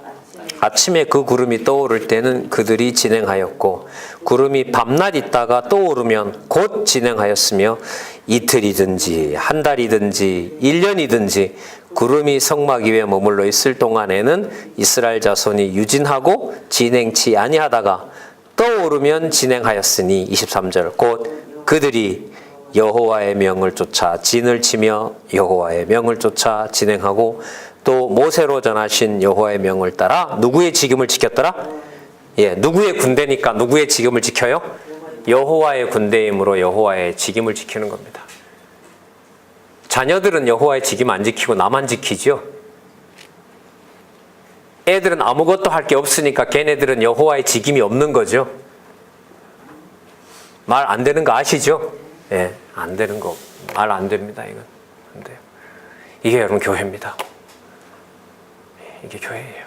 S1: 아침에 그 구름이 떠오를 때는 그들이 진행하였고 구름이 밤낮 있다가 떠오르면 곧 진행하였으며 이틀이든지 한 달이든지 1년이든지 구름이 성막 위에 머물러 있을 동안에는 이스라엘 자손이 유진하고 진행치 아니하다가 떠오르면 진행하였으니. 23절. 곧 그들이 여호와의 명을 쫓아 진을 치며 여호와의 명을 쫓아 진행하고 또 모세로 전하신 여호와의 명을 따라 누구의 지금을 지켰더라? 예, 누구의 군대니까 누구의 지금을 지켜요? 여호와의 군대이므로 여호와의 직임을 지키는 겁니다. 자녀들은 여호와의 직임 안 지키고 나만 지키죠. 애들은 아무것도 할 게 없으니까 걔네들은 여호와의 직임이 없는 거죠. 말 안 되는 거 아시죠? 예, 안 되는 거. 말 안 됩니다. 이건 안 돼요. 이게 여러분 교회입니다. 이게 교회예요.